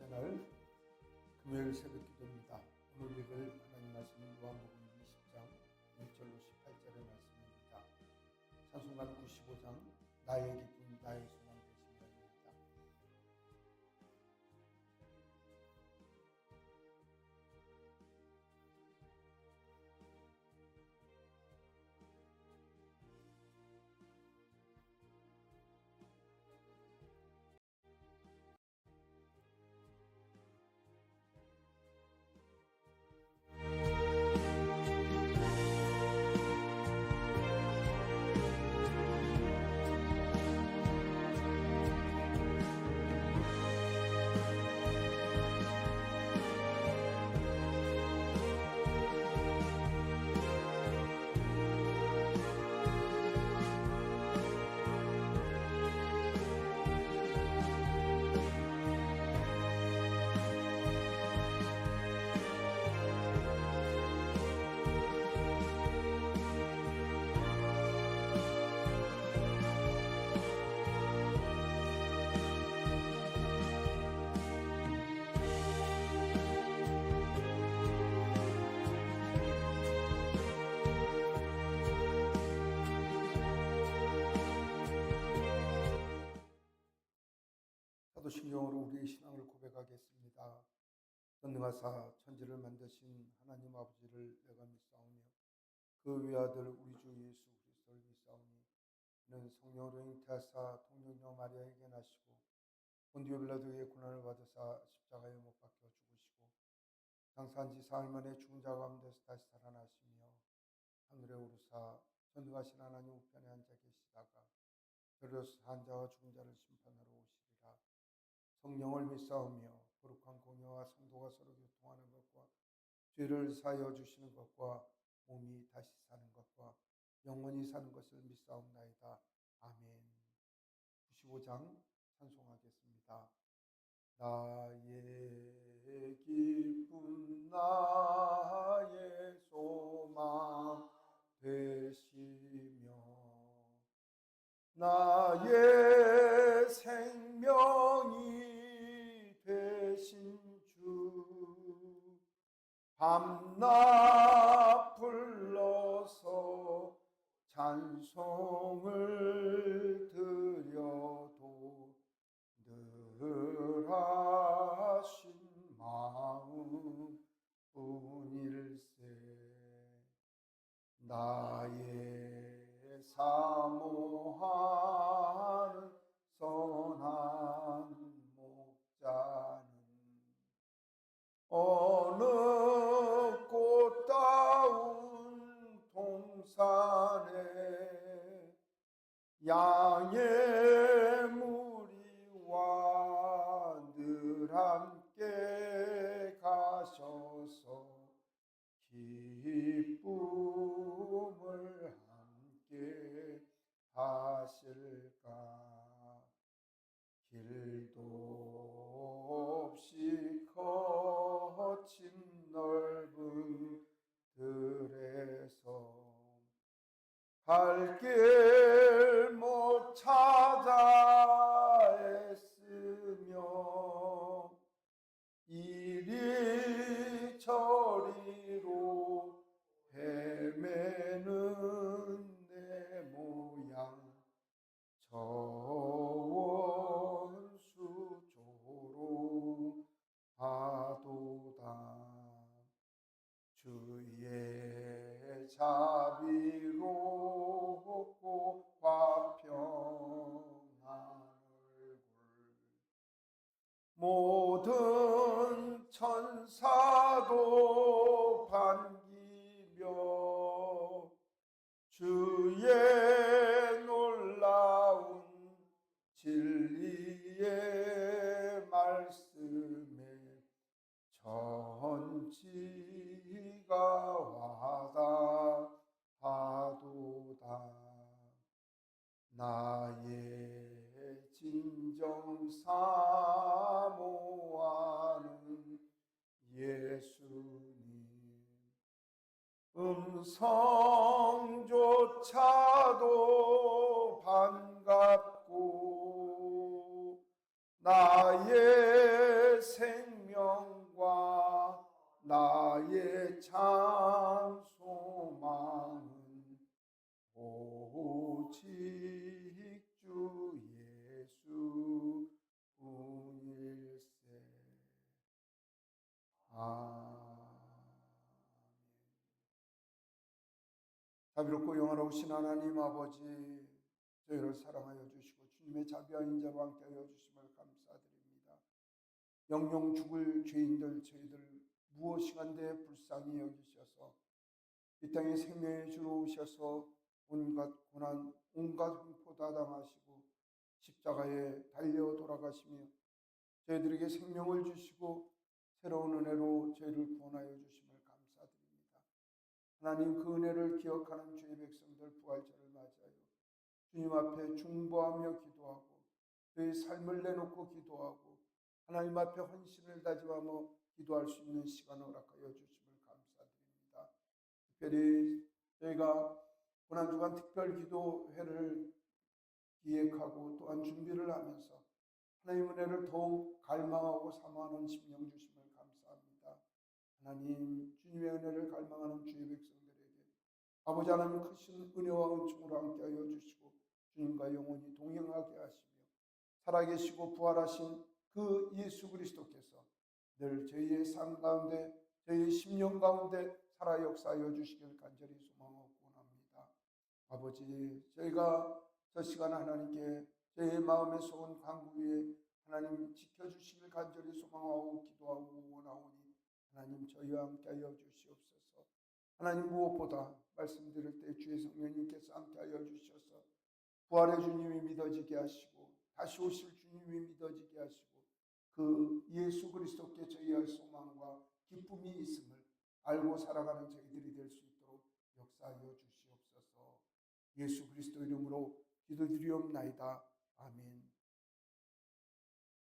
번째 날 금요일 새벽 기도입니다. 오늘 읽을 하나님 말씀은 요한복음 20장 1절로 18절의 말씀입니다. 찬송가 95장 나의 기쁨 나의 소망 되신 분입니다. 사도신경으로 우리의 신앙을 고백하겠습니다. 전능하사 천지를 만드신 하나님 아버지를 내가 믿사오며 그 외아들 우리 주 예수 그리스도를 믿사오니 이는 성령으로 잉태하사 통영녀 마리아에게 나시고 본디오 빌라도의 고난을 받으사 십자가에 못 박혀 죽으시고 장사한 지 사흘 만에 죽은 자 가운데서 다시 살아나시며 하늘에 오르사 전능하신 하나님 우편에 앉아 계시다가 별로서 산 자와 죽은 자를 심판하러 오시리라. 성령을 믿사오며 거룩한 공예와 성도가 서로 교통하는 것과 죄를 사하여 주시는 것과 몸이 다시 사는 것과 영원히 사는 것을 믿사옵나이다. 아멘. 95장 찬송하겠습니다. 나의 기쁨 나의 소망 되시며 나의 생명이 되신 주 밤낮 불러서 찬송을 드려도 늘 하신 마음 뿐일세. 나의 사모하는 선한 목자는 어느 꽃다운 동산에 양의 무리와 늘 함께 가셔서 기쁨을 함께 하실까. 길도 없이 거친 넓은 들에서 갈 길 못 찾아 애쓰며 이리 저리로 헤매는 내 모양 저원수 조롱하도다. 주의 자비롭고 화평한 얼굴 모든 천사도 반기며 주의 놀라운 진리의 말씀에 전지가 와닿아도다. 나의 진정 사모하는 예수님 음성조차도 반갑고 나의 생 참 소망은 오직 주 예수 일세. 자비롭고 영원하신 하나님 아버지, 저희를 사랑하여 주시고 주님의 자비와 인자로 함께하여 주심을 감사드립니다. 영영 죽을 죄인들 저희들 무엇이간데 불쌍히 여기셔서 이 땅에 생명의 주로 오셔서 온갖 고난, 온갖 흉포 다 당하시고 십자가에 달려 돌아가시며 저희들에게 생명을 주시고 새로운 은혜로 저희를 구원하여 주심을 감사드립니다. 하나님, 그 은혜를 기억하는 주의 백성들 부활절을 맞이하여 주님 앞에 중보하며 기도하고 저희 삶을 내놓고 기도하고 하나님 앞에 헌신을 다짐하며 기도할 수 있는 시간을 허락하여 주심을 감사드립니다. 특별히 저희가 고난주간 특별기도회를 기획하고 또한 준비를 하면서 하나님 은혜를 더욱 갈망하고 사모하는 심령 주심을 감사합니다. 하나님, 주님의 은혜를 갈망하는 주의 백성들에게 아버지 하나님 크신 은혜와 은총으로 함께하여 주시고 주님과 영원히 동행하게 하시며 살아계시고 부활하신 그 예수 그리스도께서 늘 저희의 삶 가운데 저희의 심령 가운데 살아 역사하여 주시길 간절히 소망하고 원합니다. 아버지, 저희가 저 시간 하나님께 저희의 마음에 쏘은 강구 위에 하나님 지켜주시길 간절히 소망하고 기도하고 원하오니 하나님 저희와 함께하여 주시옵소서. 하나님, 무엇보다 말씀드릴 때 주의 성령님께서 함께하여 주셔서 부활의 주님이 믿어지게 하시고 다시 오실 주님이 믿어지게 하시고 그 예수 그리스도께 저희의 소망과 기쁨이 있음을 알고 살아가는 저희들이 될 수 있도록 역사하여 주시옵소서. 예수 그리스도 이름으로 기도드리옵나이다. 아멘.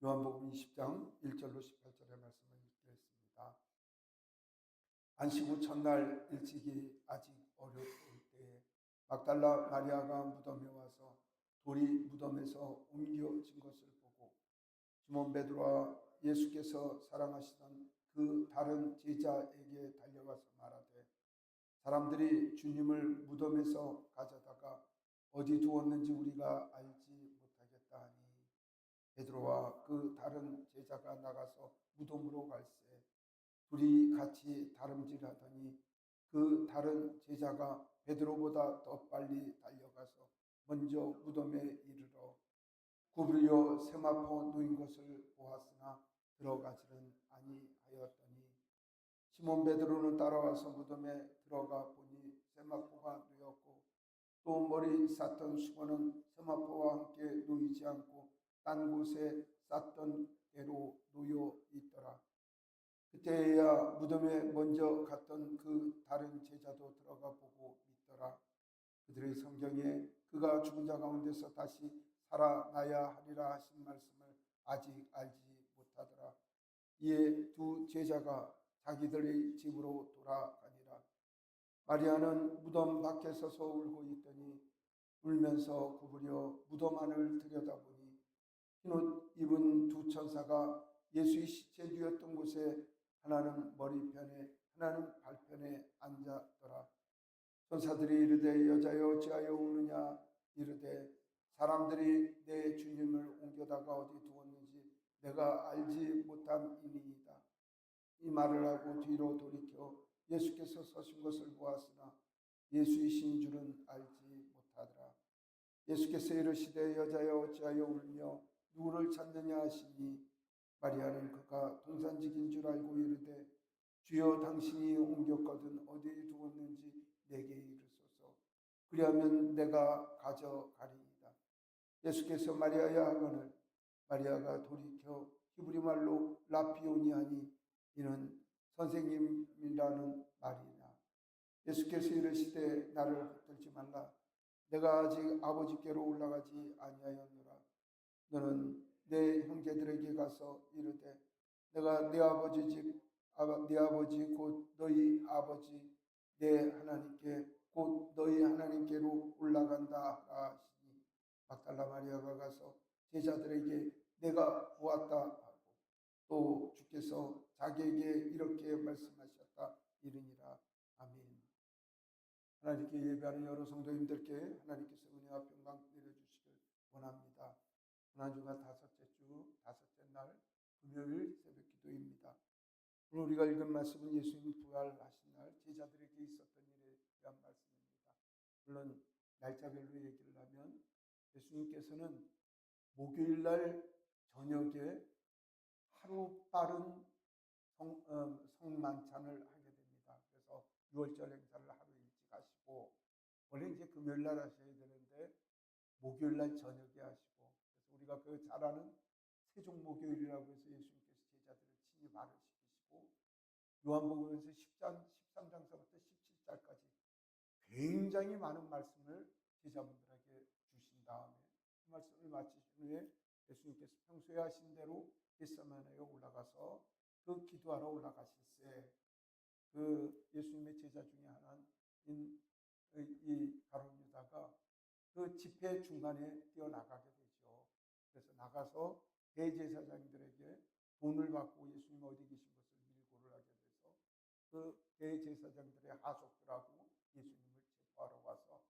요한복음 20장 1절로 18절의 말씀을 읽겠습니다. 안식 후 첫날 일찍이 아직 어려울 때에 막달라 마리아가 무덤에 와서 돌이 무덤에서 옮겨진 것을 보고 시몬 베드로와 예수께서 사랑하시던 그 다른 제자에게 달려가서 말하되 사람들이 주님을 무덤에서 가져다가 어디 두었는지 우리가 알지 못하겠다 하니 베드로와 그 다른 제자가 나가서 무덤으로 갈새 둘이 같이 다름질하더니 그 다른 제자가 베드로보다 더 빨리 달려가서 먼저 무덤에 이르러 구부려 세마포 누인 것을 보았으나 들어가지는 아니하였더니 시몬 베드로는 따라와서 무덤에 들어가 보니 세마포가 누였고 또 머리 쌌던 수건은 세마포와 함께 누이지 않고 딴 곳에 쌌던 대로 누여 있더라. 그때야 무덤에 먼저 갔던 그 다른 제자도 들어가 보고 있더라. 그들의 성경에 그가 죽은 자 가운데서 다시 살아나야 하리라 하신 말씀을 아직 알지 못하더라. 이에 두 제자가 자기들의 집으로 돌아가니라. 마리아는 무덤 밖에 서서 울고 있더니 울면서 구부려 무덤 안을 들여다보니 흰옷 입은 두 천사가 예수의 시체 누였던 곳에 하나는 머리편에 하나는 발편에 앉았더라. 천사들이 이르되 여자여 어찌하여 우느냐 이르되 사람들이 내 주님을 옮겨다가 어디 두었는지 내가 알지 못함이니이다. 이 말을 하고 뒤로 돌이켜 예수께서 서신 것을 보았으나 예수이신 줄은 알지 못하더라. 예수께서 이르시되 여자여 어찌하여 울며 누구를 찾느냐 하시니 마리아는 그가 동산직인 줄 알고 이르되 주여 당신이 옮겼거든 어디에 두었는지 내게 이르소서. 그리하면 내가 가져가리이다. 예수께서 마리아야 하거늘 마리아가 돌이켜 히브리 말로 라피오니 하니 이는 선생님이라는 말이나. 예수께서 이르시되 나를 붙들지 말라. 내가 아직 아버지께로 올라가지 아니하였노라. 너는 내 형제들에게 가서 이르되 내가 네 아버지 집 네 아버지 곧 너희 아버지 내 하나님께 곧 너희 하나님께로 올라간다 하시니 막달라 마리아가 가서 제자들에게 내가 보았다 하고 또 주께서 자기에게 이렇게 말씀하셨다 이르니라. 아멘. 하나님께 예배하는 여러 성도님들께 하나님께서 은혜와 평강 내려주시길 원합니다. 한 주간 다섯째 주 다섯째 날 금요일 새벽 기도입니다. 오늘 우리가 읽은 말씀은 예수님 부활하신 날 제자들에게 있었던 일에 대한 말씀입니다. 물론 날짜별로 얘기를 하면 예수님께서는 목요일 날 저녁에 하루 빠른 성만찬을 하게 됩니다. 그래서 유월절 행사를 하루 일찍 하시고, 원래 이제 금요일 날 하셔야 되는데 목요일 날 저녁에 하시고, 그래서 우리가 그 잘 아는 세종 목요일이라고 해서 예수님께서 제자들을 친히 말을 시키시고, 요한복음에서 13장서부터 17장까지 굉장히 많은 말씀을 제자분들에게 주신 다음에 그 말씀을 마치신 후에 예수님께서 평소에 하신 대로 겟세마네에 올라가서 그 기도하러 올라가실세, 그 예수님의 제자 중에 하나인 이 가룟 유다가 그 집회 중간에 뛰어나가게 되죠. 그래서 나가서 대제사장들에게 돈을 받고 예수님 어디 계신 것을 밀고를 하게 돼서 그 대제사장들의 하속들하고 예수님을 체포하러 와서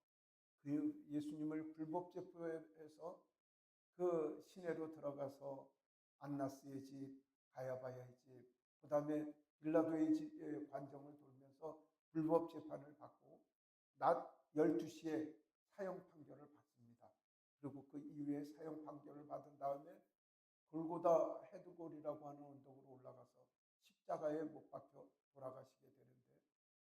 그 예수님을 불법 체포해서 그 시내로 들어가서 안나스의 집, 가야바의 집, 그 다음에 빌라도의 관정을 돌면서 불법 재판을 받고 낮 12시에 사형 판결을 받습니다. 그리고 그 이후에 사형 판결을 받은 다음에 골고다 헤드골이라고 하는 언덕으로 올라가서 십자가에 못 박혀 돌아가시게 되는데,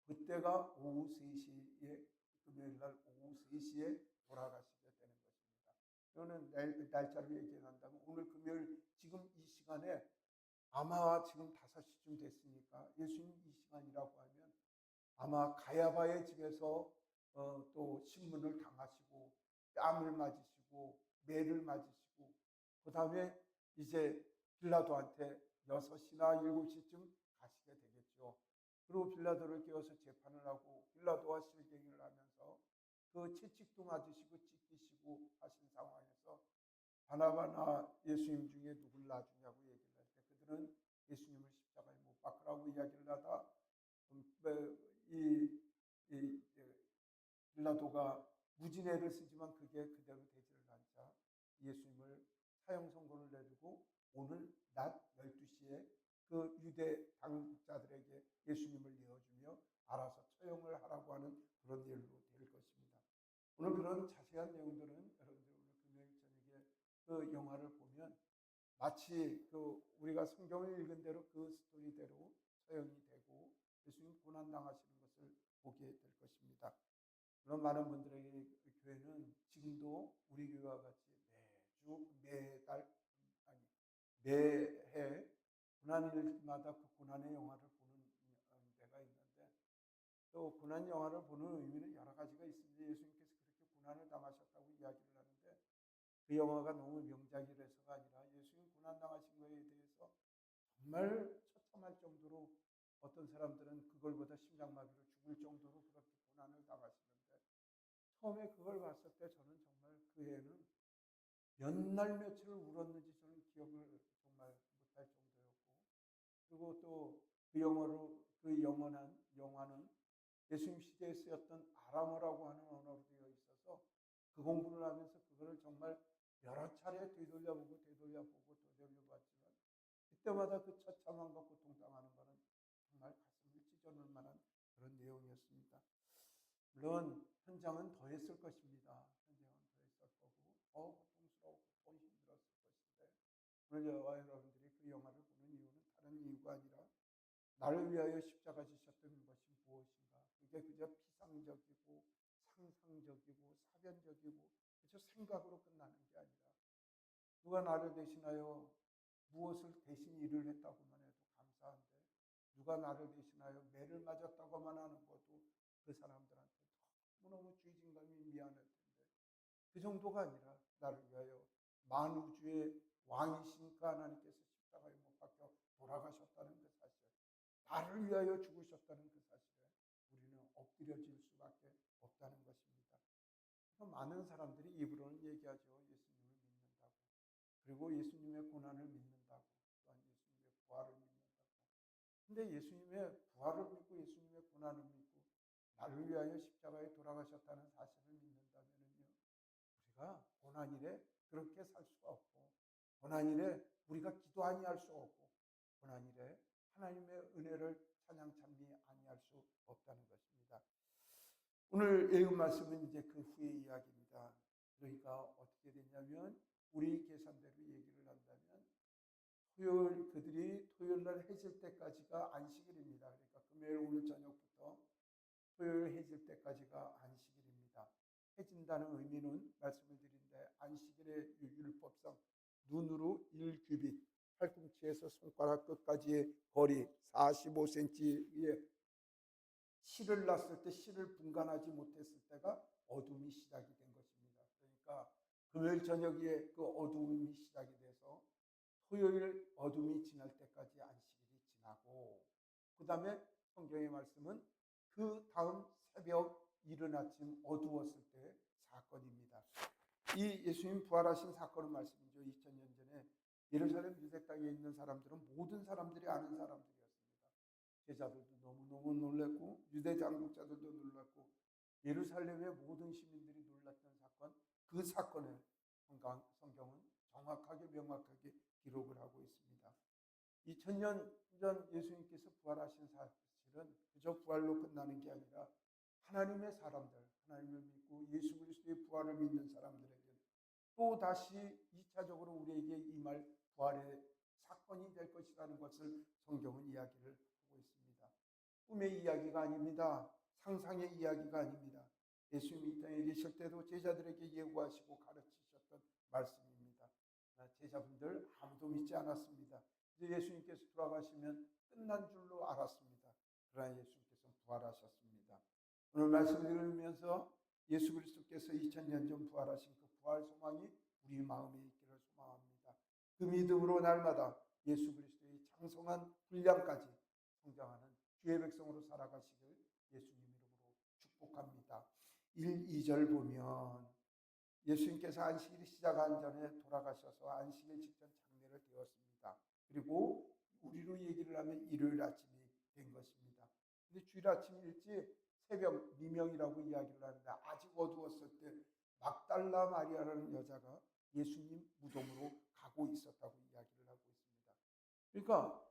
그때가 오후 3시에, 금요일 날 오후 3시에 돌아가시게 되는 것입니다. 이거는 날짜로 얘기한다면 오늘 금요일 지금 이 시간에 아마 지금 5시쯤 됐으니까 예수님 이 시간이라고 하면 아마 가야바의 집에서 또 신문을 당하시고 뺨을 맞으시고 매를 맞으시고, 그 다음에 이제 빌라도한테 6시나 7시쯤 가시게 되겠죠. 그리고 빌라도를 깨워서 재판을 하고 빌라도와 실갱이를 하면서 그 채찍도 맞으시고 찢기시고 하신 상황에서 바나바나 예수님 중에 누굴 놔주냐고 얘기를 할 때 그들은 예수님을 십자가에 못 박으라고 이야기를 하다 이 빌라도가 무진회를 쓰지만 그게 그대로 되지를 않자 예수님을 사형 선고를 내리고 오늘 낮 12시에 그 유대 당국자들에게 예수님을 내어주며 알아서 처형을 하라고 하는 그런 일로 될 것입니다. 오늘 그런 자세한 내용들은 여러분들 오늘 금요일 저녁에 그 영화를 보면 마치 그 우리가 성경을 읽은 대로 그 스토리대로 처형이 되고 예수님 고난당하시는 것을 보게 될 것입니다. 그런 많은 분들에게 교회는 지금도 우리 교회와 같이 매해 고난일마다 그 고난의 영화를 보는 데가 있는데, 또 고난 영화를 보는 의미는 여러 가지가 있습니다. 예수님께서 그렇게 고난을 당하셨다고 이야기를 하는데 그 영화가 너무 명작이라서가 아니라 예수님 고난 당하신 거에 대해서 정말 처참할 정도로 어떤 사람들은 그걸보다 심장마비로 죽을 정도로 그렇게 고난을 당하시는데, 처음에 그걸 봤을 때 저는 정말 그 해에는 몇 날 며칠을 울었는지 저는 기억을 정말 못할 정도였고, 그리고 또 그 영화는 예수님 시대에 쓰였던 아람어라고 하는 언어로 되어 있어서 그 공부를 하면서 그거를 정말 여러 차례 되돌려보고 되돌려봤지만 그때마다 그 처참함과 고통당하는 것은 정말 가슴을 찢어놓을 만한 그런 내용이었습니다. 물론 현장은 더 했을 것입니다. 현장은 더 했을 거고 고통스러웠고 더 힘들었을 것인데, 오늘 저와 여러분들이 그 영화를 보는 이유는 다른 이유가 아니라 나를 위하여 십자가 지셨던 것이 무엇인가, 그게 그저 피상적이고 상상적이고 사변적이고 그저 생각으로 끝나는 게 아니라 누가 나를 대신하여 무엇을 대신 일을 했다고만 해도 감사한데, 누가 나를 대신하여 매를 맞았다고만 하는 것도 그 사람들한테 너무너무 죄진감이 미안할 텐데, 그 정도가 아니라 나를 위하여 만우주의 왕이신 그 하나님께서 십자가에 못 박혀 돌아가셨다는 그 사실, 나를 위하여 죽으셨다는 그 사실에 우리는 엎드려질 수밖에 없다는 것입니다. 많은 사람들이 입으로는 얘기하죠. 예수님을 믿는다고, 그리고 예수님의 고난을 믿는다고, 또한 예수님의 부활을 믿는다고. 근데 예수님의 부활을 믿고 예수님의 고난을 믿고 나를 위하여 십자가에 돌아가셨다는 사실을 믿는다면요, 우리가 고난일에 그렇게 살 수가 없고, 고난일에 우리가 기도하니 할 수 없고, 고난일에 하나님의 은혜를 찬양 찬미 아니할 수 없다는 것입니다. 오늘 읽은 말씀은 이제 그 후의 이야기입니다. 그러니까 어떻게 됐냐면, 우리 계산대로 얘기를 한다면 그들이 토요일 날 해질 때까지가 안식일입니다. 그러니까 금요일 오늘 저녁부터 토요일 해질 때까지가 안식일입니다. 해진다는 의미는 말씀을 드린데, 안식일의 율법상 눈으로 1규빗, 팔꿈치에서 손가락 끝까지의 거리 45cm의 실을 놨을 때 실을 분간하지 못했을 때가 어둠이 시작이 된 것입니다. 그러니까 금요일 저녁에 그 어둠이 시작이 돼서 토요일 어둠이 지날 때까지 안식일이 지나고, 그 다음에 성경의 말씀은 그 다음 새벽 이른 아침 어두웠을 때 사건입니다. 이 예수님 부활하신 사건의 말씀이죠. 2000년 전에 예루살렘 유대 땅에 있는 사람들은 모든 사람들이 아는 사람들이었습니다. 제자들도 너무너무 놀랐고, 유대 당국자들도 놀랐고, 예루살렘의 모든 시민들이 놀랐던 사건, 그 사건을 성경은 정확하게 명확하게 기록을 하고 있습니다. 2000년 전 예수님께서 부활하신 사실은 그저 부활로 끝나는 게 아니라 하나님의 사람들, 하나님을 믿고 예수 그리스도의 부활을 믿는 사람들에게 또 다시 2차적으로 우리에게 임할 부활의 사건이 될 것이라는 것을 성경은 이야기를 하고 있습니다. 꿈의 이야기가 아닙니다. 상상의 이야기가 아닙니다. 예수님이 이 땅에 계실 때도 제자들에게 예고하시고 가르치셨던 말씀입니다. 제자분들 아무도 믿지 않았습니다. 이제 예수님께서 돌아가시면 끝난 줄로 알았습니다. 그러나 예수님께서 부활하셨습니다. 오늘 말씀을 읽으면서 예수 그리스도께서 2000년 전 부활하신 그 부활 소망이 우리 마음에 있기를 소망합니다. 그 믿음으로 날마다 예수 그리스도의 장성한 분량까지 성장하는 주의 백성으로 살아가시길 예수님 이름으로 축복합니다. 1, 2절 보면 예수님께서 안식일이 시작하기 전에 돌아가셔서 안식일 직전 장례를 되었습니다. 그리고 우리로 얘기를 하면 일요일 아침이 된 것입니다. 근데 주일 아침 일찍 새벽 미명이라고 이야기를 하는데, 아직 어두웠을 때 막달라 마리아라는 여자가 예수님 무덤으로 가고 있었다고 이야기를 하고 있습니다. 그러니까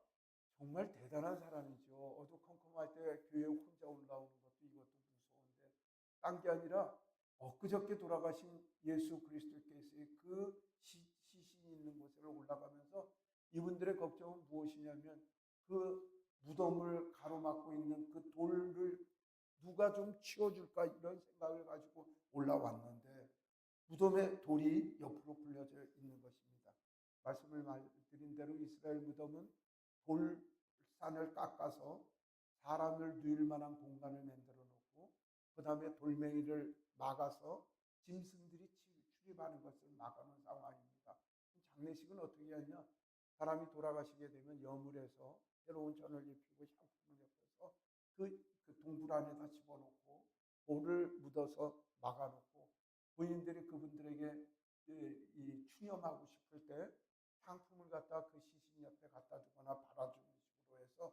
정말 대단한 사람이죠. 어두컴컴할 때 교회에 혼자 올라오는 것도 이것도 무서운데, 딴 게 아니라 엊그저께 돌아가신 예수 그리스도께서의 그 시신이 있는 곳에 올라가면서 이분들의 걱정은 무엇이냐면, 그 무덤을 가로막고 있는 그 돌을 누가 좀 치워줄까, 이런 생각을 가지고 올라왔는데 무덤에 돌이 옆으로 굴려져 있는 것입니다. 말씀을 드린 대로 이스라엘 무덤은 돌산을 깎아서 사람을 누일 만한 공간을 만들어 놓고, 그 다음에 돌멩이를 막아서 짐승들이 출입하는 것을 막아놓은 상황입니다. 장례식은 어떻게 하냐, 사람이 돌아가시게 되면 여물에서 새로운 전을 입히고 향품을 엮어서 그 동굴 안에다 집어넣고 돌을 묻어서 막아놓고, 부인들이 그분들에게 추념하고 싶을 때 향품을 갖다 그 시신 옆에 갖다 두거나 발아주는 식으로 해서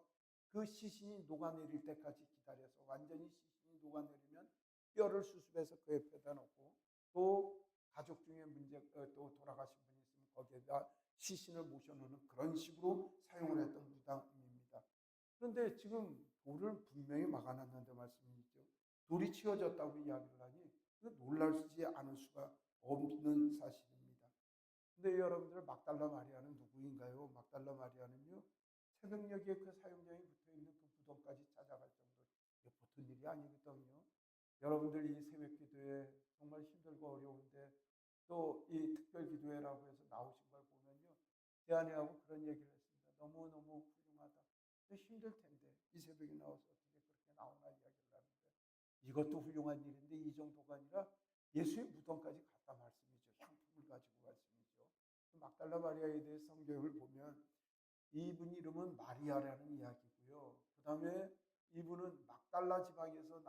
그 시신이 녹아내릴 때까지 기다려서, 완전히 시신이 녹아내리면 뼈를 수습해서 그 옆에다 놓고, 또 가족 중에 또 돌아가신 분이 있으면 거기에다 시신을 모셔놓는 그런 식으로 사용을 했던 무당입니다. 그런데 지금 돌을 분명히 막아놨는데 말씀이죠. 돌이 치워졌다고 이야기를 하니 놀라지 않을 수가 없는 사실입니다. 근데 여러분들, 막달라 마리아는 누구인가요? 막달라 마리아는요, 새벽녘에 그 사형장이 붙어있는 그 무덤까지 찾아갈 정도로 보통 일이 아니거든요. 여러분들 이 새벽 기도에 정말 힘들고 어려운데 또 이 특별 기도회라고 해서 나오신 걸 보면요, 대안이하고 그런 얘기를 했습니다. 너무너무 훌륭하다. 힘들 텐데 이 새벽에 나와서 어떻게 그렇게 나오나 이야기를 하는데, 이것도 훌륭한 일인데 이 정도가 아니라 예수의 무덤까지 갔다 말씀이죠. 향품을 가지고 말씀이죠. 그 막달라 마리아에 대해 성경을 보면 이분 이름은 마리아라는 이야기고요. 그 다음에 이분은 막달라 지방에서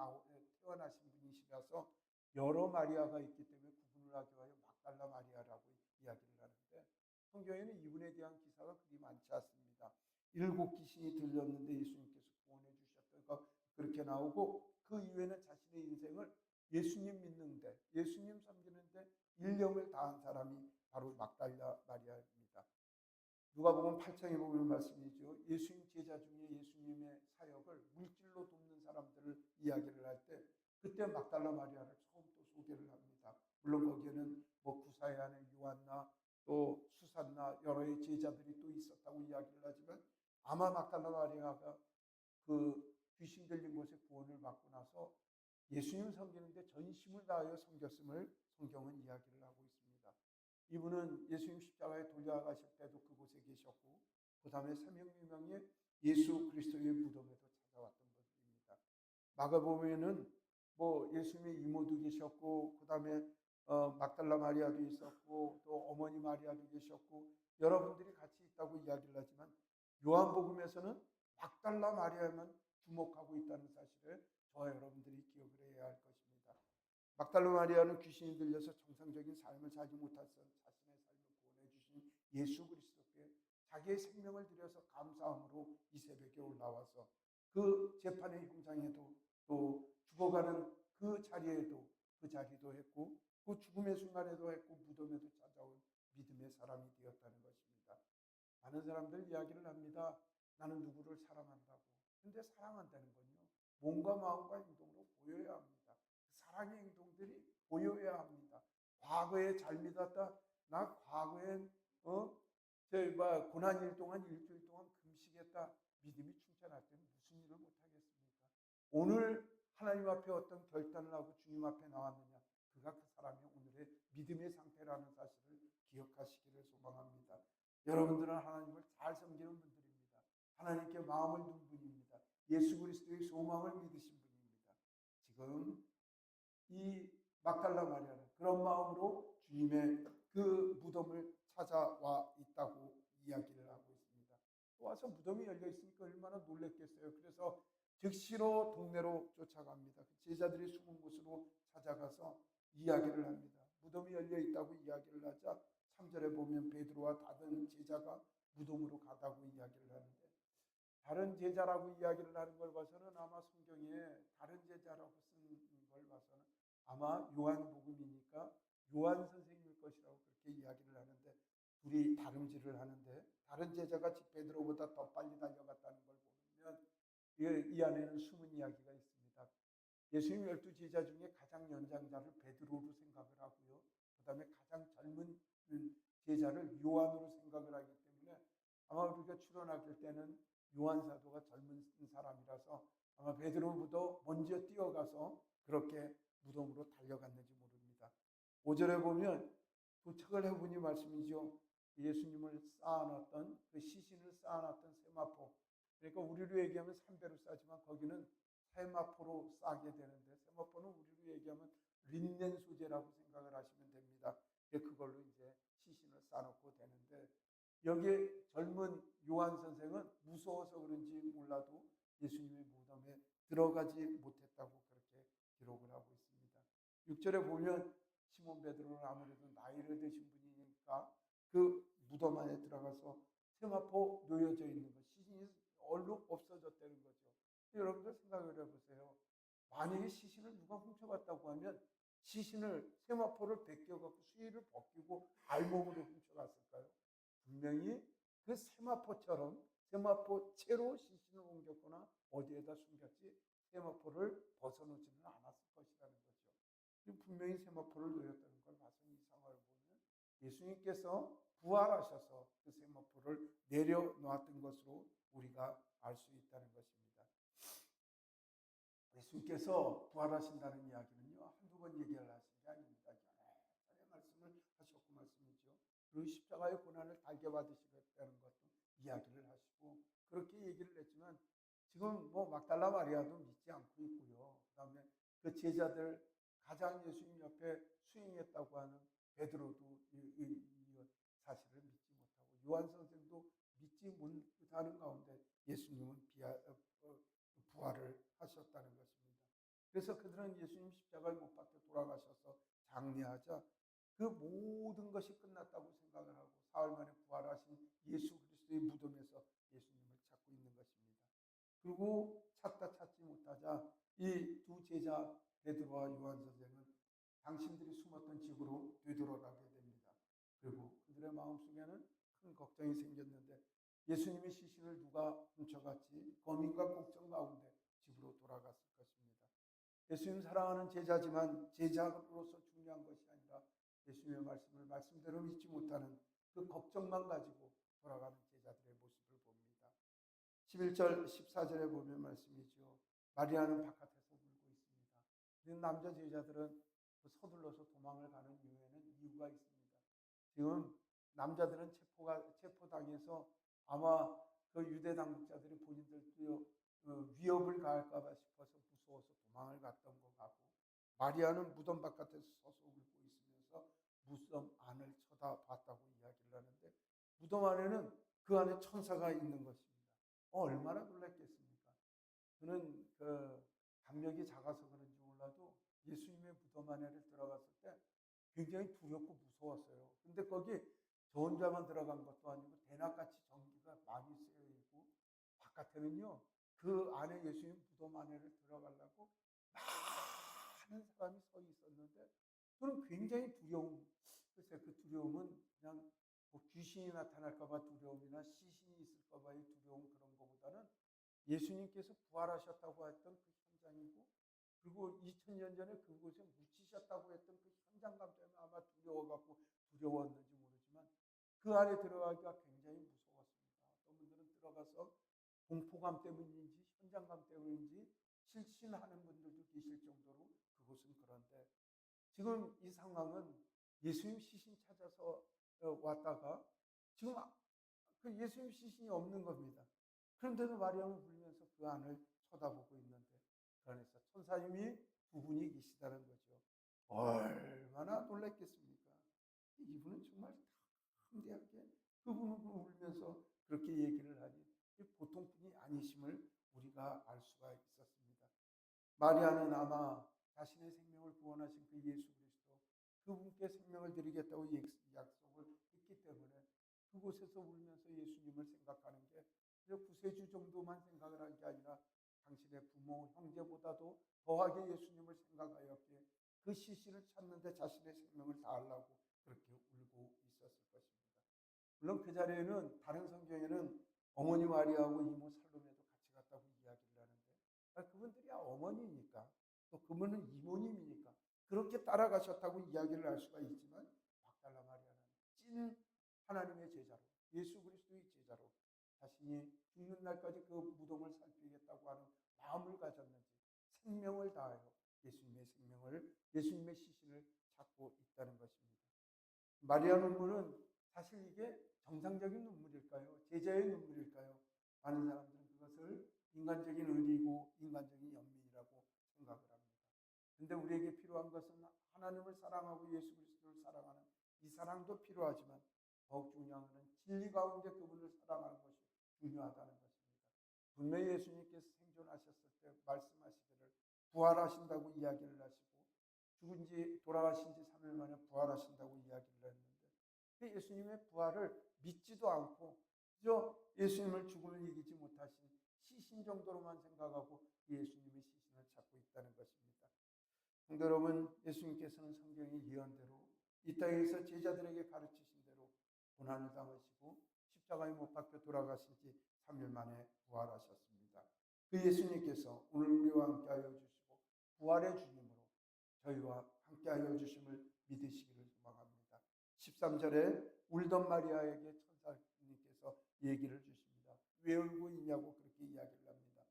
태어나신 분이시라서 여러 마리아가 있기 때문에 구분을 하기 위하여 막달라 마리아라고 이야기를 하는데, 성경에는 이분에 대한 기사가 그리 많지 않습니다. 7 귀신이 들렸는데 예수님께서 구원해 주셨던 그렇게 나오고 그 이후에는 자신의 인생을 예수님 믿는데 예수님 섬기는데 일념을 다한 사람이 바로 막달라 마리아입니다. 누가복음 8장에 보면 말씀이죠. 예수님 제자 중에 예수님의 사역을 물질로 돕는 사람들을 이야기를 할 때 그때 막달라 마리아를 처음 또 소개를 합니다. 물론 거기에는 뭐 구사의 아내 요한나 또 수산나 여러의 제자들이 또 있었다고 이야기를 하지만 아마 막달라 마리아가 그 귀신 들린 곳에 구원을 받고 나서 예수님 섬기는데 전심을 다하여 섬겼음을 성경은 이야기를 하고 있습니다. 이분은 예수님 십자가에 돌려가실 때도 그곳에 계셨고 그 다음에 사명유명의 예수 그리스도의 무덤에도 찾아왔던 분입니다. 마가복음에는 뭐 예수님의 이모도 계셨고 그 다음에 막달라 마리아도 있었고 또 어머니 마리아도 계셨고 여러분들이 같이 있다고 이야기를 하지만 요한복음에서는 막달라 마리아만 주목하고 있다는 사실을 저와 여러분들이 기억을 해야 할 것입니다. 막달라 마리아는 귀신이 들려서 정상적인 삶을 살지 못해서 자신의 삶을 구원해 주신 예수 그리스도께 자기의 생명을 들여서 감사함으로 이 새벽에 올라와서 그 재판의 현장에도 또 죽어가는 그 자리에도 그 자리도 했고 그 죽음의 순간에도 했고 무덤에도 찾아온 믿음의 사람이 되었다는 것입니다. 많은 사람들 이야기를 합니다. 나는 누구를 사랑한다고. 근데 사랑한다는 건요. 몸과 마음과 행동으로 보여야 합니다. 사랑의 행동들이 보여야 합니다. 과거에 잘 믿었다. 나 과거엔 고난일 동안 일주일 동안 금식했다. 믿음이 충천할 때는 무슨 일을 못하겠습니까? 오늘 하나님 앞에 어떤 결단을 하고 주님 앞에 나왔느냐. 그가 그 사람의 오늘의 믿음의 상태라는 사실을 기억하시기를 소망합니다. 여러분들은 하나님을 잘 섬기는 분들입니다. 하나님께 마음을 둔 분입니다. 예수 그리스도의 소망을 믿으신 분입니다. 지금 이 막달라 마리아는 그런 마음으로 주님의 그 무덤을 찾아와 있다고 이야기를 하고 있습니다. 와서 무덤이 열려 있으니까 얼마나 놀랬겠어요. 그래서 즉시로 동네로 쫓아갑니다. 제자들이 숨은 곳으로 찾아가서 이야기를 합니다. 무덤이 열려 있다고 이야기를 하자 3절에 보면 베드로와 다른 제자가 무덤으로 가다고 이야기를 하는데 다른 제자라고 이야기를 하는 걸 봐서는 아마 성경에 다른 제자라고 쓴 걸 봐서는 아마 요한복음이니까 요한 선생님일 것이라고 그렇게 이야기를 하는데 둘이 다름질을 하는데 다른 제자가 베드로보다 더 빨리 달려갔다는 걸 보면 이 안에는 숨은 이야기가 있습니다. 예수님 12제자 중에 가장 연장자를 베드로로 생각을 하고요. 그 다음에 가장 젊은 제자를 요한으로 생각을 하기 때문에 아마 우리가 추론할 때는 요한 사도가 젊은 사람이라서 아마 베드로보다 먼저 뛰어가서 그렇게 무덤으로 달려갔는지 모릅니다. 5절에 보면 도착을 해보니 말씀이죠. 예수님을 쌓아놨던 그 시신을 쌓아놨던 세마포. 그러니까 우리로 얘기하면 삼배로 싸지만 거기는 세마포로 싸게 되는데 세마포는 우리로 얘기하면 린넨 소재라고 생각을 하시면 됩니다. 그걸로 이제 시신을 쌓아놓고 되는데 여기에 젊은 요한 선생은 무서워서 그런지 몰라도 예수님의 무덤에 들어가지 못했다고 그렇게 기록을 하고 있습니다. 6절에 보면 시몬 베드로는 아무래도 나이를 드신 분이니까 그 무덤 안에 들어가서 세마포 놓여져 있는 것, 시신이 얼룩 없어졌다는 거죠. 여러분들 생각을 해보세요. 만약에 시신을 누가 훔쳐갔다고 하면 시신을 세마포를 벗겨갖고 수의를 벗기고 알몸으로 훔쳐갔을까요? 분명히 그 세마포처럼 세마포채로 시신을 옮겼거나 어디에다 숨겼지 세마포를 벗어놓지는 않았을 것이라는 거죠. 분명히 세마포를 놓였다는 걸 봐서 이 상황을 보면 예수님께서 부활하셔서 그 세마포를 내려놓았던 것으로 우리가 알 수 있다는 것입니다. 예수님께서 부활하신다는 이야기는요, 한두 번 얘기를 하신 게 아닙니다. 여러 말씀을 하셨고 말씀이죠. 그리고 십자가의 고난을 달게 받으시겠다는 것도 이야기를 하시고 그렇게 얘기를 했지만 지금 뭐 막달라 마리아도 믿지 않고 있고요. 그 다음에 그 제자들 가장 예수님 옆에 수행했다고 하는 베드로도 이 사실을 믿지 못하고 요한 선생도 믿지 못하는 가운데 예수님은 부활을 하셨다는 것입니다. 그래서 그들은 예수님 십자가에 못 박혀 돌아가셔서 장례하자 그 모든 것이 끝났다고 생각을 하고 사흘 만에 부활하신 예수 그리스도의 무덤에서 예수님을 찾고 있는 것입니다. 그리고 찾다 찾지 못하자 베드로와 요한 선생은 당신들이 숨었던 집으로 되돌아가게 됩니다. 그리고 그들의 마음속에는 큰 걱정이 생겼는데 예수님의 시신을 누가 훔쳐갔지? 고민과 걱정 가운데 집으로 돌아갔을 것입니다. 예수님 사랑하는 제자지만 제자로서 중요한 것이 아니라 예수님의 말씀을 말씀대로 믿지 못하는 그 걱정만 가지고 돌아가는 제자들의 모습을 봅니다. 11절 14절에 보면 말씀이죠. 마리아는 바깥에서 울고 있습니다. 남자 제자들은 서둘러서 도망을 가는 이유에는 이유가 있습니다. 지금 남자들은 체포당해서 아마 그 유대 당국자들이 본인들 위협을 가할까봐 싶어서 무서워서 도망을 갔던 것 같고, 마리아는 무덤 바깥에서 서서 울고 있으면서 무덤 안을 쳐다봤다고 이야기를 하는데, 무덤 안에는 그 안에 천사가 있는 것입니다. 얼마나 놀랐겠습니까? 그는 담력이 작아서 그런지 몰라도 예수님의 무덤 안에를 들어갔을 때 굉장히 두렵고 무서웠어요. 근데 거기 저 혼자만 들어간 것도 아니고 대낮같이 전기가 많이 쓰여 있고, 바깥에는요 그 안에 예수님 무덤 안에를 들어가려고 많은 사람이 서 있었는데, 그는 굉장히 두려움, 글쎄 그 두려움은 그냥 뭐 귀신이 나타날까봐 두려움이나 시신이 있을까봐의 두려움, 그런 것보다는 예수님께서 부활하셨다고 했던 그 현장이고, 그리고 2000년 전에 그곳에 묻히셨다고 했던 그 현장감 때문에 아마 두려웠는지 모르지만 그 안에 들어가기가 굉장히 무서웠습니다. 어떤 분들은 들어가서 공포감 때문인지 현장감 때문인지 실신하는 분들도 계실 정도로 그곳은. 그런데 지금 이 상황은 예수님 시신 찾아서 왔다가 지금 그 예수님 시신이 없는 겁니다. 그런데도 마리아는 울면서 그 안을 쳐다보고 있는데 그 안에서 천사님이 두 분이 계시다는 거죠. 얼마나 놀랐겠습니까? 이분은 정말 담대하게 그분을 울면서 그렇게 얘기를 하니 보통 분이 아니심을 우리가 알 수가 있었습니다. 마리아는 아마 자신의 생명을 구원하신 그 예수 그리스도, 그분께 생명을 드리겠다고 약속을 했기 때문에 그곳에서 울면서 예수님을 생각하는 게 구세주 정도만 생각을 한 게 아니라 당신의 부모, 형제보다도 더하게 예수님을 생각하였기에 그 시신을 찾는데 자신의 생명을 다하려고 그렇게 울고 있었을 것입니다. 물론 그 자리에는 다른 성경에는 어머니 마리아하고 이모 살로메도 같이 갔다고 이야기를 하는데, 그분들이 어머니니까 또 그분은 이모님이니까 그렇게 따라가셨다고 이야기를 할 수가 있지만, 막달라 마리아는 찐 하나님의 제자로, 예수 그리스도의 제자로 자신이 죽는 날까지 그 무덤을 살피겠다고 하는 마음을 가졌는지 생명을 다하여 예수님의 시신을 찾고 있다는 것입니다. 마리아 눈물은 사실 이게 정상적인 눈물일까요? 제자의 눈물일까요? 많은 사람들은 그것을 인간적인 의리고 인간적인 연민이라고 생각을 합니다. 그런데 우리에게 필요한 것은 하나님을 사랑하고 예수 그리스도를 사랑하는 이 사랑도 필요하지만, 더욱 중요한 것은 진리 가운데 그분을 사랑하는 것이 중요하다는 것입니다. 분명히 예수님께서 생존하셨을 때 말씀하시기를 부활하신다고 이야기를 하시고, 죽은 지 돌아가신 지 3일 만에 부활하신다고 이야기를 했는데, 그 예수님의 부활을 믿지도 않고 그저 예수님을 죽음을 이기지 못하신 시신 정도로만 생각하고 예수님의 시신을 찾고 있다는 것입니다. 성도 여러분, 예수님께서는 성경의 예언대로 이 땅에서 제자들에게 가르치신 대로 고난을 당하시고 십자가에 못 박혀 돌아가신 지 3일 만에 부활하셨습니다. 그 예수님께서 오늘 우리와 함께하여 주시고 부활의 주님으로 저희와 함께하여 주심을 믿으시기를 소망합니다. 13절에 울던 마리아에게 천사님께서 얘기를 주십니다. 왜 울고 있냐고 그렇게 이야기를 합니다.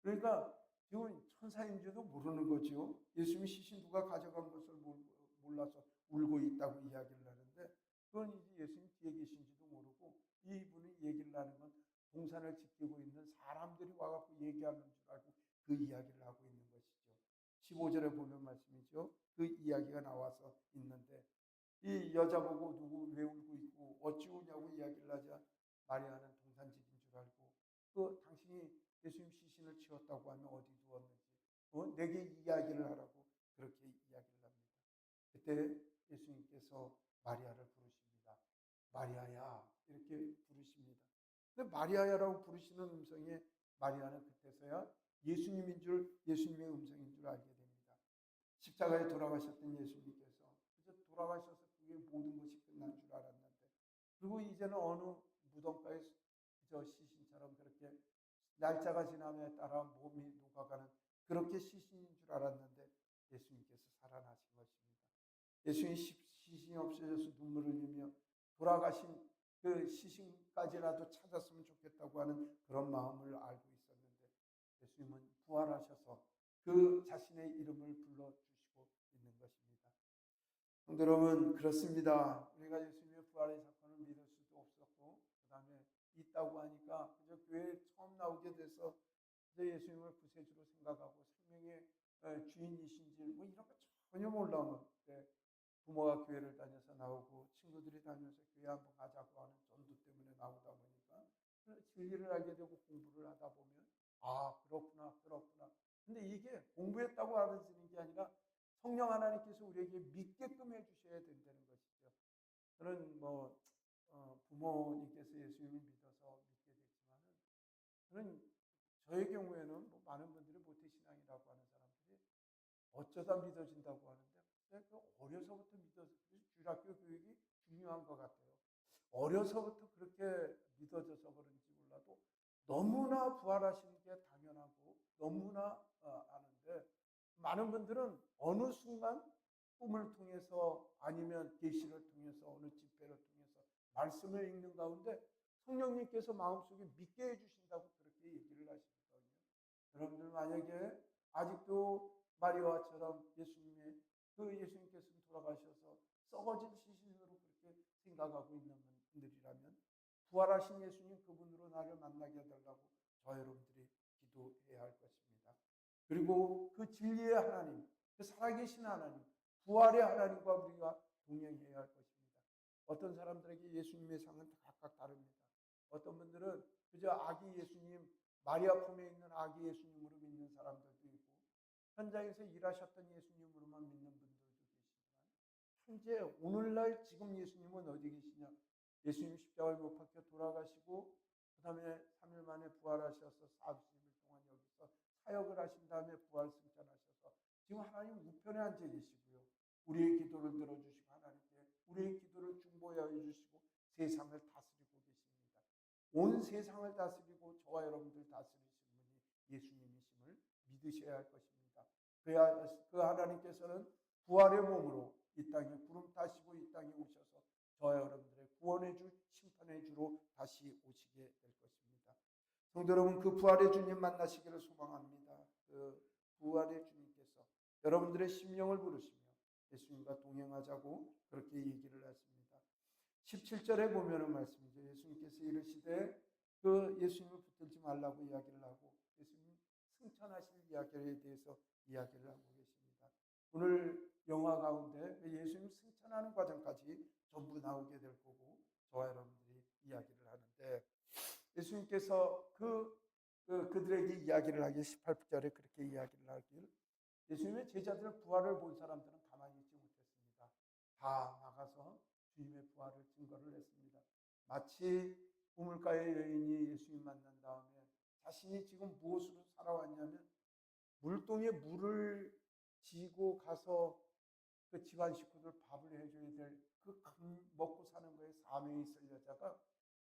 그러니까 지금 천사인 줄도 모르는 거죠. 예수님이 시신 누가 가져간 것을 몰라서 울고 있다고 이야기를 하는데, 그건 이제 예수님 뒤에 계신지도 모르고 이분이 얘기를 하는 건 동산을 지키고 있는 사람들이 와갖고 얘기하는 줄 알고 그 이야기를 하고 있는 것이죠. 15절에 보면 말씀이죠. 그 이야기가 나와서 있는데, 이 여자 보고 누구 왜 울고 있고 어찌 우냐고 이야기를 하자 마리아는 동산직인 줄 알고, 당신이 예수님 시신을 치웠다고 하면 어디 두었는지 내게 이야기를 하라고 그렇게 이야기를 합니다. 그때 예수님께서 마리아를 부르십니다. 마리아야 이렇게 부르십니다. 근데 마리아야라고 부르시는 음성에 마리아는 그때서야 예수님의 음성인 줄 알게 됩니다. 십자가에 돌아가셨던 예수님께서 그저 돌아가셔서 그게 모든 것이 끝난 줄 알았는데, 그리고 이제는 어느 무덤가에 저 시신처럼 그렇게 날짜가 지남에 따라 몸이 녹아가는 그렇게 시신인 줄 알았는데 예수님께서 살아나신 것입니다. 예수님 시신이 없어져서 눈물을 흘리며 돌아가신 그 시신까지라도 찾았으면 좋겠다고 하는 그런 마음을 알고 있었는데, 예수님은 부활하셔서 그 자신의 이름을 불러주시고 있는 것입니다. 성도 여러분, 그렇습니다. 우리가 예수님의 부활의 사건을 믿을 수도 없었고, 그 다음에 있다고 하니까 그저 교회에 처음 나오게 돼서 그저 예수님을 구세주로 생각하고 생명의 주인이신지 뭐 이런 거 전혀 몰랐는데, 부모가 교회를 다녀서 나오고 친구들이 다녀서 교회 한번 가자고 하는 전도 때문에 나오다 보니까 진리를 알게 되고 공부를 하다 보면 아, 그렇구나 그렇구나. 근데 이게 공부했다고 알아지는 게 아니라 성령 하나님께서 우리에게 믿게끔 해주셔야 된다는 것이죠. 저는 부모님께서 예수님을 믿어서 믿게 됐지만은, 저는 저의 경우에는 뭐 많은 분들이 모태신앙이라고 하는 사람들이 어쩌다 믿어진다고 하는데, 그 어려서부터 믿어서, 그래서 주일학교 교육이 중요한 것 같아요. 어려서부터 그렇게 믿어져서 그런지 몰라도 너무나 부활하시는 게 당연하고 너무나 아는데, 많은 분들은 어느 순간 꿈을 통해서 아니면 계시를 통해서 어느 집회를 통해서 말씀을 읽는 가운데 성령님께서 마음속에 믿게 해주신다고 그렇게 얘기를 하시거든요. 여러분들 만약에 아직도 마리아처럼 예수님께서는 돌아가셔서 썩어질 시신으로 그렇게 생각하고 있는 분들이라면, 부활하신 예수님 그분으로 나를 만나게 해달라고 저 여러분들이 기도해야 할 것입니다. 그리고 그 진리의 하나님, 그 살아계신 하나님, 부활의 하나님과 우리가 동행해야 할 것입니다. 어떤 사람들에게 예수님의 상은 각각 다릅니다. 어떤 분들은 그저 아기 예수님, 마리아 품에 있는 아기 예수님으로 믿는 사람들도 있고, 현장에서 일하셨던 예수님으로만 믿는 분들도 계시지만, 현재 오늘날 지금 예수님은 어디 계시냐? 예수님 십자가에 못 박혀 돌아가시고 그 다음에 3일 만에 부활하셔서 40일 동안 여기서 사역을 하신 다음에 부활 승천하셔서 지금 하나님 우편에 앉아 계시고요. 우리의 기도를 들어주시고 하나님께 우리의 기도를 중보하여 주시고 세상을 다스리고 계십니다. 온 세상을 다스리고 저와 여러분들 다스리시는 분이 예수님이심을 믿으셔야 할 것입니다. 그 하나님께서는 부활의 몸으로 이 땅에 구름 타시고 이 땅에 오셔서 저와 여러분들의 구원의 주, 심판의 주로 다시 오시게 될 것입니다. 성도 여러분, 그 부활의 주님 만나시기를 소망합니다. 그 부활의 주님께서 여러분들의 심령을 부르시며 예수님과 동행하자고 그렇게 얘기를 하십니다. 17절에 보면은 말씀이죠. 예수님께서 이르시되 그 예수님을 붙들지 말라고 이야기를 하고 예수님 승천하실 이야기에 대해서 이야기를 하고 계십니다. 오늘 영화 가운데 예수님 승천하는 과정까지 전부 나오게 될 거고 저와 여러분들이 이야기를 하는데, 예수님께서 그들에게 이야기를 하기 18절에 그렇게 이야기를 하길, 예수님의 제자들 부활을 본 사람들은 가만히 있지 못했습니다. 다 나가서 주님의 부활을 증거를 했습니다. 마치 우물가의 여인이 예수님 만난 다음에 자신이 지금 무엇으로 살아왔냐면 물동에 물을 지고 가서 그 집안 식구들 밥을 해줘야 될 그 먹고 사는 거에 사명이 있을 여자가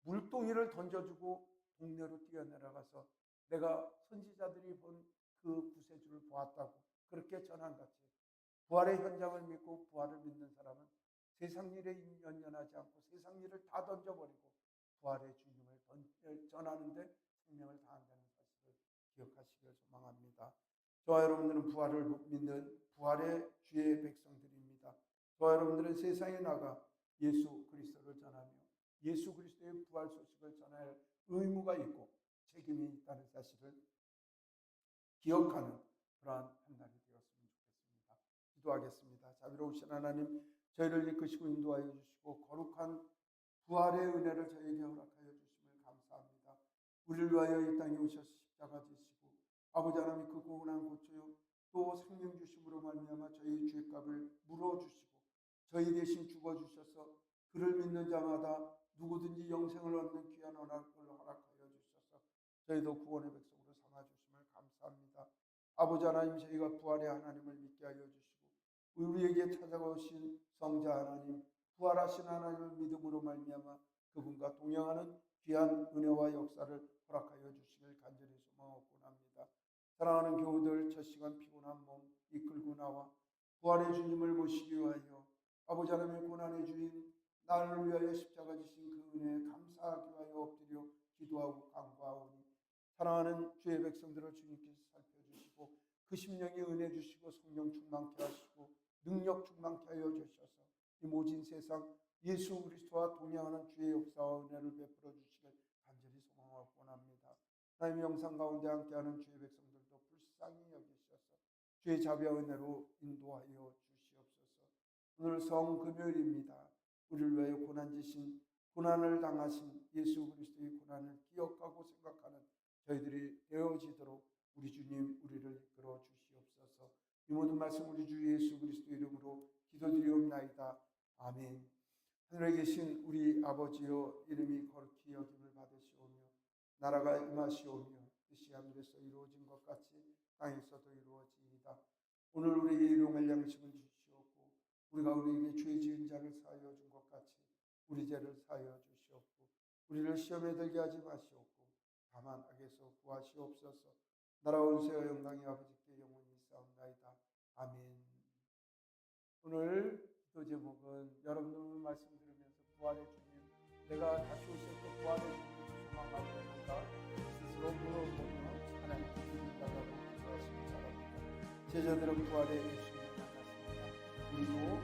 물동이를 던져주고 동네로 뛰어내려가서 내가 선지자들이 본 그 구세주를 보았다고 그렇게 전한같이, 부활의 현장을 믿고 부활을 믿는 사람은 세상 일에 연연하지 않고 세상 일을 다 던져버리고 부활의 주님을 전하는데 생명을 다한다는 사실을 기억하시길 소망합니다. 저와 여러분들은 부활을 믿는 부활의 주의 백성들입니다. 저와 여러분들은 세상에 나가 예수 그리스도를 전하며 예수 그리스도의 부활 소식을 전할 의무가 있고 책임이 있다는 사실을 기억하는 그러한 한 날이 되었으면 좋겠습니다. 기도하겠습니다. 자비로우신 하나님, 저희를 이끄시고 인도하여 주시고 거룩한 부활의 은혜를 저에게 허락하여 주심을 감사합니다. 우리를 위하여 이 땅에 오셔서 십자가 지시고 아버지 하나님 그 고운한 고초요 또 생명 주심으로 말미암아 저희의 죄값을 물어주시고 저희 대신 죽어주셔서 그를 믿는 자마다 누구든지 영생을 얻는 귀한 허락을 허락하여 주셔서 저희도 구원의 백성으로 삼아주심을 감사합니다. 아버지 하나님, 저희가 부활의 하나님을 믿게 하여 주시고 우리에게 찾아오신 성자 하나님, 부활하신 하나님을 믿음으로 말미암아 그분과 동행하는 귀한 은혜와 역사를 허락하여 주시길 간절히 소망하고 합니다. 사랑하는 교우들, 첫 시간 피곤한 몸 이끌고 나와 부활의 주님을 모시기 위하여 아버지 하나님의 고난의 주인 나를 위하여 십자가 지신 그 은혜에 감사하기 위하여 엎드려 기도하고 간구하오니 사랑하는 주의 백성들을 주님께서 살펴주시고 그 심령에 은혜 주시고 성령 충만케 하시고 능력 충만케 하여 주셔서 이 모진 세상 예수 그리스도와 동행하는 주의 역사와 은혜를 베풀어 주시길 간절히 소망하고 원합니다. 하나님의 영상 가운데 함께하는 주의 백성들도 불쌍히 여기셔서 주의 자비와 은혜로 인도하여 주시옵소서. 오늘 성금요일입니다. 우리를 위하여 고난지신 고난을 당하신 예수 그리스도의 고난을 기억하고 생각하는 저희들이 되어지도록 우리 주님 우리를 이끌어 주시옵소서. 이 모든 말씀 우리 주 예수 그리스도 이름으로 기도드리옵나이다. 아멘. 하늘에 계신 우리 아버지여, 이름이 거룩히 여김을 받으시오며 나라가 임하시오며 뜻이 하늘에서 이루어진 것 같이 땅에서도 이루어지이다. 오늘 우리에게 일용할 양식을 주시옵고 우리가 우리에게 죄 지은 자를 사하여 준 것 같이 우리 죄를 사하여 주시옵고 우리를 시험에 들게 하지 마시옵고 다만 악에서 구하시옵소서. 나라와 은혜와 영광이 아버지께 영원히 있사옵나이다. 아멘. 오늘 기도 제목은 여러분들 말씀 들으면서 부활의 주님, 내가 다시 오실 때 부활의 주님을 소망하고 있는가 스스로 물어보며 하나님께 드린다고 기도하시기 바랍니다. 제자들은 부활의 예수님을 만났습니다. 우리도